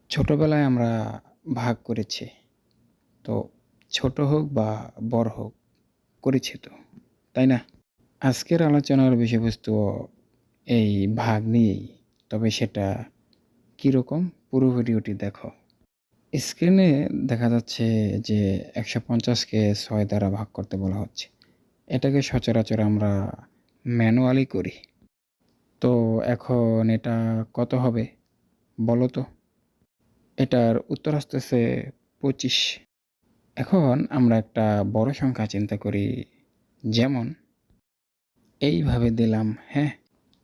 ছোটবেলায় আমরা ভাগ করেছি। তো ছোট হোক বা বড় হোক, করেছি তো, তাই না? আজকের আলোচনার বিষয়বস্তুও এই ভাগ নিয়েই। তবে সেটা কীরকম? পুরো ভিডিওটি দেখো। স্ক্রিনে দেখা যাচ্ছে যে ১৫০কে ৬ দ্বারা ভাগ করতে বলা হচ্ছে। এটাকে সচরাচর আমরা ম্যানুয়ালি করি। তো এখন এটা কত হবে বলো তো? এটার উত্তর আসতেছে ২৫। এখন আমরা একটা বড় সংখ্যা চিন্তা করি, যেমন এইভাবে দিলাম, হ্যাঁ?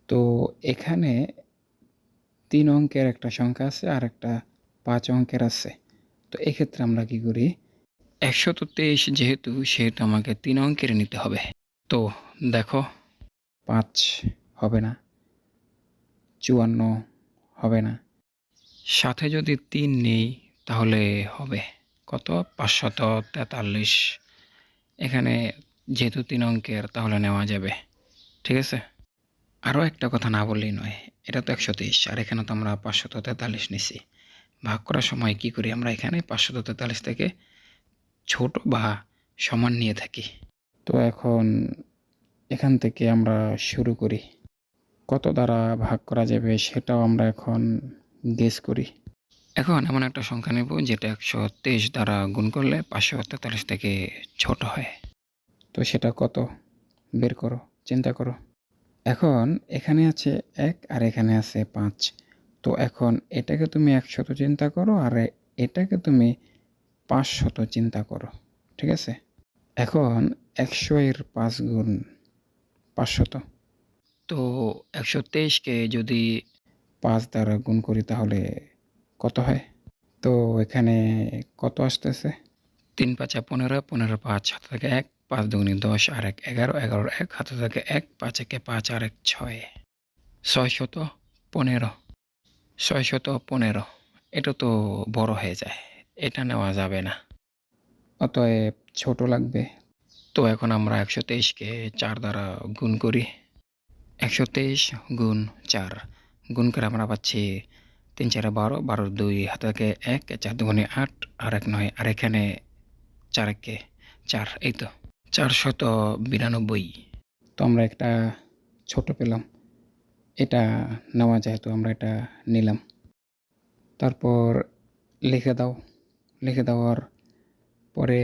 তো এখানে ৩ অঙ্কের একটা সংখ্যা আছে আর একটা ৫ অঙ্কের আছে। তো এক্ষেত্রে আমরা কি করি, ১২৩ যেহেতু সেহেতু আমাকে ৩ অঙ্কের নিতে হবে। তো দেখো, ৫ হবে না, ৫৪ হবে না, সাথে যদি ৩ নেই তাহলে হবে কত? ৫৪৩। এখানে যেহেতু ৩ অঙ্কের তাহলে নেওয়া যাবে, ঠিক আছে? আরও একটা কথা না বললেই নয়, এটা তো ১২৩ আর এখানে তো আমরা ৫৪৩ নিছি। ভাগ করার সময় কি করি, আমরা এখানে ৫৪৩ থেকে ছোট বা সমান নিয়ে থাকি। তো এখন এখান থেকে আমরা শুরু করি। কত দ্বারা ভাগ করা যাবে সেটাও আমরা এখন গেস করি। এখন এমন একটা সংখ্যা নেব যেটা ১২৩ দ্বারা গুণ করলে ৫৪৩ থেকে ছোট হয়। তো সেটা কত? বের করো, চিন্তা করো। এখন এখানে আছে ১ আর এখানে আছে ৫। তো এখন এটাকে তুমি ১০০ চিন্তা করো আর এটাকে তুমি ৫০০ চিন্তা করো, ঠিক আছে? এখন ১০০ এর ৫ গুণ ৫০০। তো ১২৩কে যদি ৫ দ্বারা গুণ করি তাহলে কত হয়? তো এখানে কত আসতেছে? ৩ ৫ ১৫, ১৫ ৫ হাতে থাকে ১, ৫ দুগুণে ১০ আর ১ ১১, ১১ ১ হাতে থাকে ১, ৫ একে ৫ আর ১ ৬, ৬১৫। ৬১৫। এটা তো বড় হয়ে যায়, এটা নেওয়া যাবে না, অতএব ছোট লাগবে। তো এখন আমরা ১২৩কে ৪ দ্বারা গুণ করি। ১২৩ গুণ ৪ গুণ করে আমরা পাচ্ছি ৩ ৪ ১২, ১২ ২ হাতে থাকে ১, ৪ দুগুণে ৮ আর ১ ৯ আর এখানে ৪ একে ৪, এই তো ৪৯২। তো আমরা একটা ছোট পেলাম, এটা নেওয়া যায়, তো আমরা এটা নিলাম। তারপর লিখে দাও। লিখে দেওয়ার পরে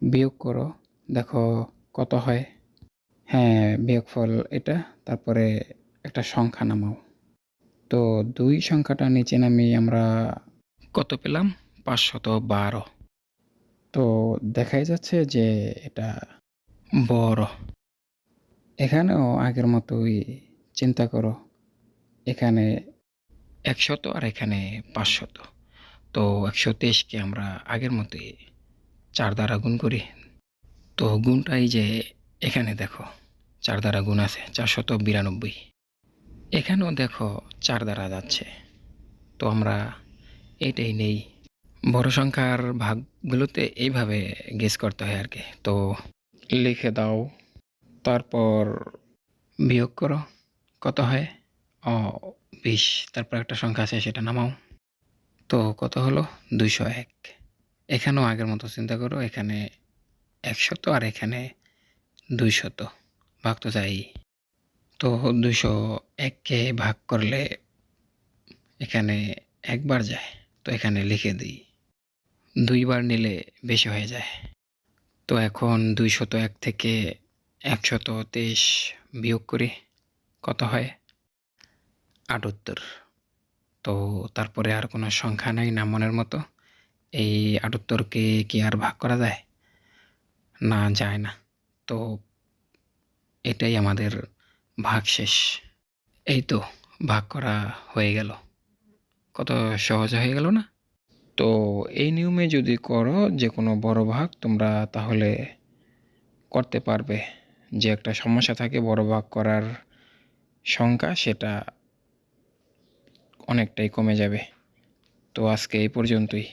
বিয়োগ করো, দেখো কত হয়। হ্যাঁ, বিয়োগফল এটা। তারপরে একটা সংখ্যা নামাও। তো ২ সংখ্যাটা নিচে নামিয়ে আমরা কত পেলাম? ৫১২। তো দেখাই যাচ্ছে যে এটা বড়। এখানেও আগের মতোই চিন্তা করো, এখানে ১০০ আর এখানে ৫০০। তো ১২৩কে আমরা আগের মতোই ৪ দ্বারা গুণ করি। তো গুণটা এই যে এখানে দেখো ৪ দ্বারা গুণ আছে ৪৯২। এখানেও দেখো ৪ দ্বারা যাচ্ছে। তো আমরা এইটাই নেই। বড় সংখ্যার ভাগগুলোতে এইভাবে গেস করতে হয় আর কি। তো লিখে দাও, তারপর বিয়োগ করো, কত হয়? ২০। তারপর একটা সংখ্যা আছে সেটা নামাও। তো কত হলো? ২০১। এখানেও আগের মতো চিন্তা করো, এখানে ১০০ আর এখানে ২০০। ভাগ তো যাই। তো ২০১কে ভাগ করলে এখানে একবার যায়, তো এখানে লিখে দিই। ২ বার নিলে বেশি হয়ে যায়। তো এখন ২০১ থেকে ১২৩ বিয়োগ করি, কত হয়? ৭৮। তো তারপরে আর কোনো সংখ্যা নাই নামানোর মতো। এই ৭৮কে কি আর ভাগ করা যায়? না, যায় না। তো এটাই আমাদের ভাগশেষ। এই তো ভাগ করা হয়ে গেল। কত সহজ হয়ে গেল না? তো এই নিয়মে যদি করো যে কোনো বড় ভাগ, তোমরা তাহলে করতে পারবে। যে একটা সমস্যা থাকে বড় ভাগ করার সংখ্যা, সেটা অনেকটাই কমে যাবে। তো আজকে এই পর্যন্তই।